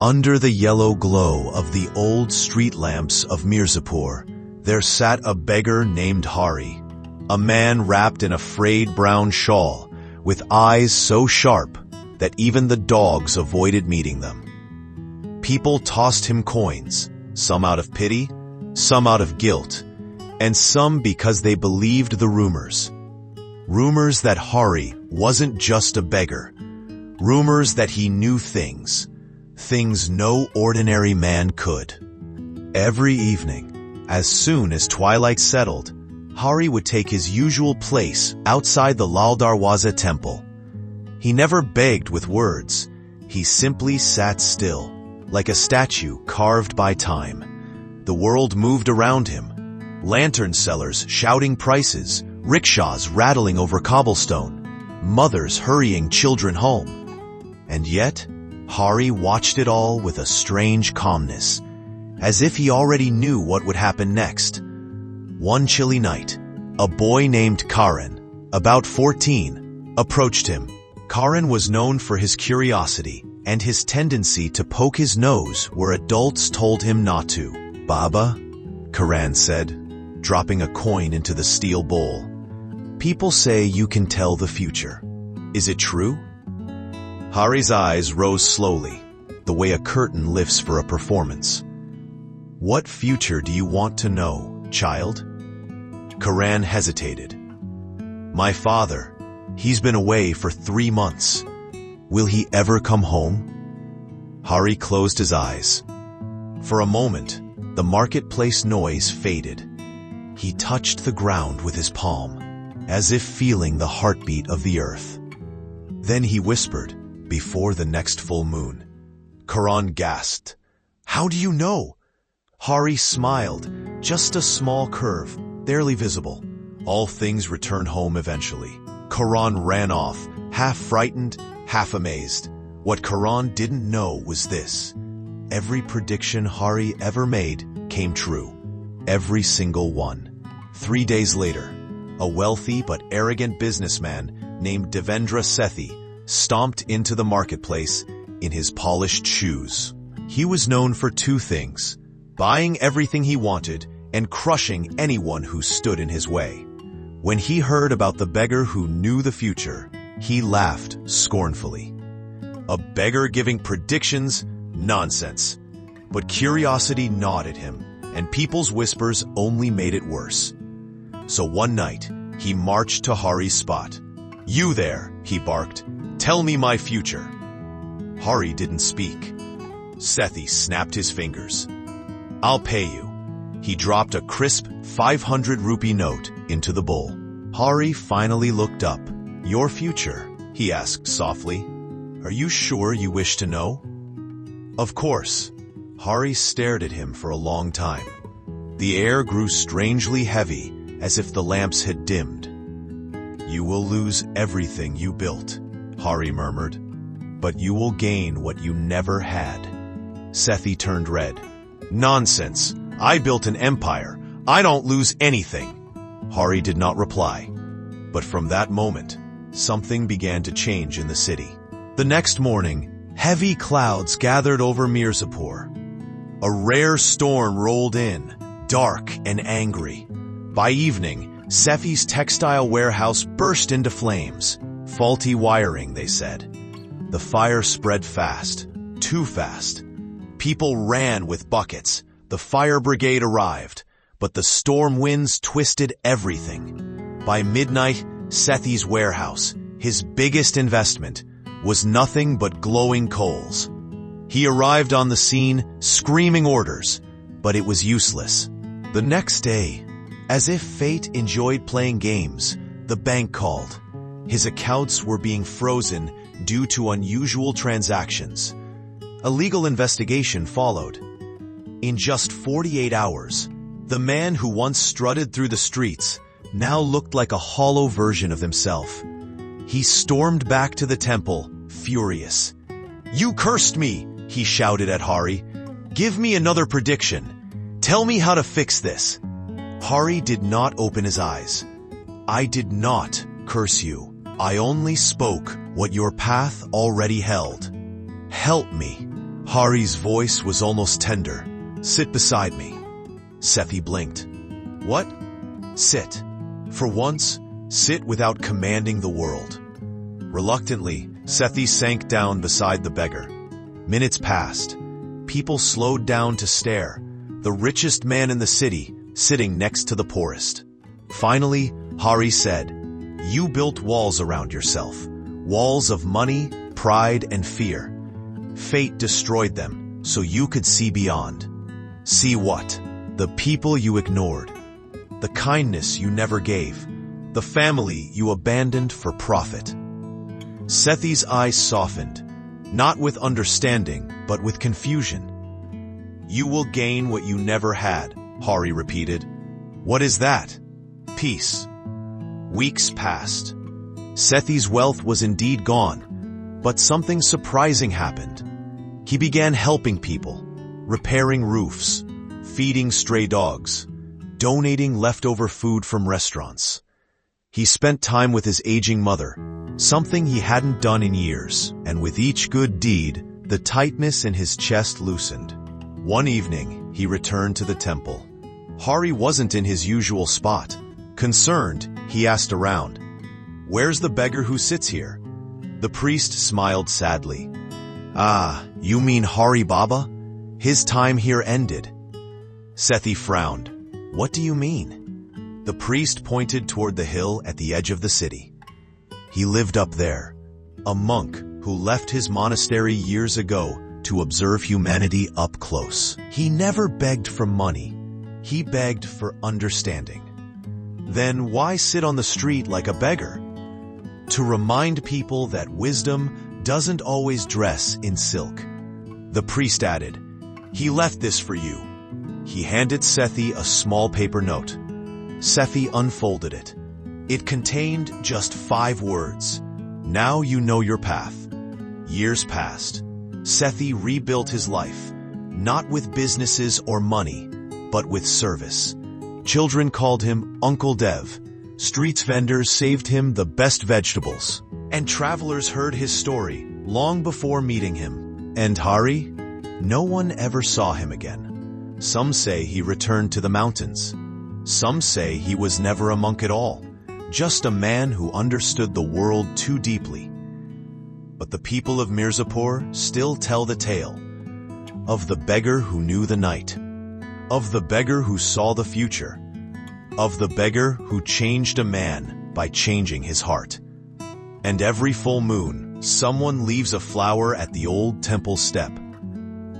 Under the yellow glow of the old street lamps of Mirzapur, there sat a beggar named Hari, a man wrapped in a frayed brown shawl, with eyes so sharp that even the dogs avoided meeting them. People tossed him coins, some out of pity, some out of guilt, and some because they believed the rumors. Rumors that Hari wasn't just a beggar. Rumors that he knew things no ordinary man could. Every evening, as soon as twilight settled, Hari would take his usual place outside the Lal Darwaza temple. He never begged with words. He simply sat still, like a statue carved by time. The world moved around him. Lantern sellers shouting prices, rickshaws rattling over cobblestone, mothers hurrying children home. And yet, Hari watched it all with a strange calmness, as if he already knew what would happen next. One chilly night, a boy named Karan, about 14, approached him. Karan was known for his curiosity and his tendency to poke his nose where adults told him not to. "Baba," Karan said, dropping a coin into the steel bowl. "People say you can tell the future. Is it true?" Hari's eyes rose slowly, the way a curtain lifts for a performance. "What future do you want to know, child?" Karan hesitated. "My father, he's been away for 3 months. Will he ever come home?" Hari closed his eyes. For a moment, the marketplace noise faded. He touched the ground with his palm, as if feeling the heartbeat of the earth. Then he whispered, "Before the next full moon." Karan gasped. "How do you know?" Hari smiled, just a small curve, barely visible. "All things return home eventually." Karan ran off, half frightened, half amazed. What Karan didn't know was this: every prediction Hari ever made came true. Every single one. 3 days later, a wealthy but arrogant businessman named Devendra Sethi stomped into the marketplace in his polished shoes. He was known for 2 things: buying everything he wanted and crushing anyone who stood in his way. When he heard about the beggar who knew the future, he laughed scornfully. A beggar giving predictions? Nonsense. But curiosity gnawed at him, and people's whispers only made it worse. So one night, he marched to Hari's spot. "You there," he barked. "Tell me my future." Hari didn't speak. Sethi snapped his fingers. "I'll pay you." He dropped a crisp 500 rupee note into the bowl. Hari finally looked up. "Your future?" he asked softly. "Are you sure you wish to know?" "Of course." Hari stared at him for a long time. The air grew strangely heavy, as if the lamps had dimmed. "You will lose everything you built," Hari murmured. "But you will gain what you never had." Sethi turned red. "Nonsense! I built an empire. I don't lose anything." Hari did not reply. But from that moment, something began to change in the city. The next morning, heavy clouds gathered over Mirzapur. A rare storm rolled in, dark and angry. By evening, Sethi's textile warehouse burst into flames. Faulty wiring, they said. The fire spread fast, too fast. People ran with buckets. The fire brigade arrived, but the storm winds twisted everything. By midnight, Sethi's warehouse, his biggest investment, was nothing but glowing coals. He arrived on the scene, screaming orders, but it was useless. The next day, as if fate enjoyed playing games, the bank called. His accounts were being frozen due to unusual transactions. A legal investigation followed. In just 48 hours, the man who once strutted through the streets now looked like a hollow version of himself. He stormed back to the temple, furious. "You cursed me!" he shouted at Hari. "Give me another prediction. Tell me how to fix this." Hari did not open his eyes. "I did not curse you. I only spoke what your path already held. Help me." Hari's voice was almost tender. "Sit beside me." Sethi blinked. "What?" "Sit. For once, sit without commanding the world." Reluctantly, Sethi sank down beside the beggar. Minutes passed. People slowed down to stare. The richest man in the city, sitting next to the poorest. Finally, Hari said, "You built walls around yourself. Walls of money, pride, and fear. Fate destroyed them, so you could see beyond. See what? The people you ignored. The kindness you never gave. The family you abandoned for profit." Sethi's eyes softened, not with understanding, but with confusion. "You will gain what you never had," Hari repeated. "What is that?" "Peace." Weeks passed. Sethi's wealth was indeed gone, but something surprising happened. He began helping people, repairing roofs, feeding stray dogs, donating leftover food from restaurants. He spent time with his aging mother, something he hadn't done in years, and with each good deed, the tightness in his chest loosened. One evening, he returned to the temple. Hari wasn't in his usual spot. Concerned, he asked around, "Where's the beggar who sits here?" The priest smiled sadly. "Ah, you mean Hari Baba? His time here ended." Sethi frowned. "What do you mean?" The priest pointed toward the hill at the edge of the city. "He lived up there, a monk who left his monastery years ago to observe humanity up close. He never begged for money. He begged for understanding." "Then why sit on the street like a beggar?" "To remind people that wisdom doesn't always dress in silk." The priest added, "He left this for you." He handed Sethi a small paper note. Sethi unfolded it. It contained just 5 words. "Now you know your path." Years passed. Sethi rebuilt his life, not with businesses or money, but with service. Children called him Uncle Dev. Street vendors saved him the best vegetables. And travelers heard his story long before meeting him. And Hari? No one ever saw him again. Some say he returned to the mountains. Some say he was never a monk at all, just a man who understood the world too deeply. But the people of Mirzapur still tell the tale of the beggar who knew the night, of the beggar who saw the future, of the beggar who changed a man by changing his heart. And every full moon, someone leaves a flower at the old temple step,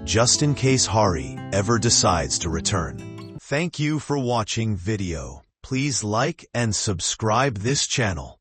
just in case Hari ever decides to return. Thank you for watching video. Please like and subscribe this channel.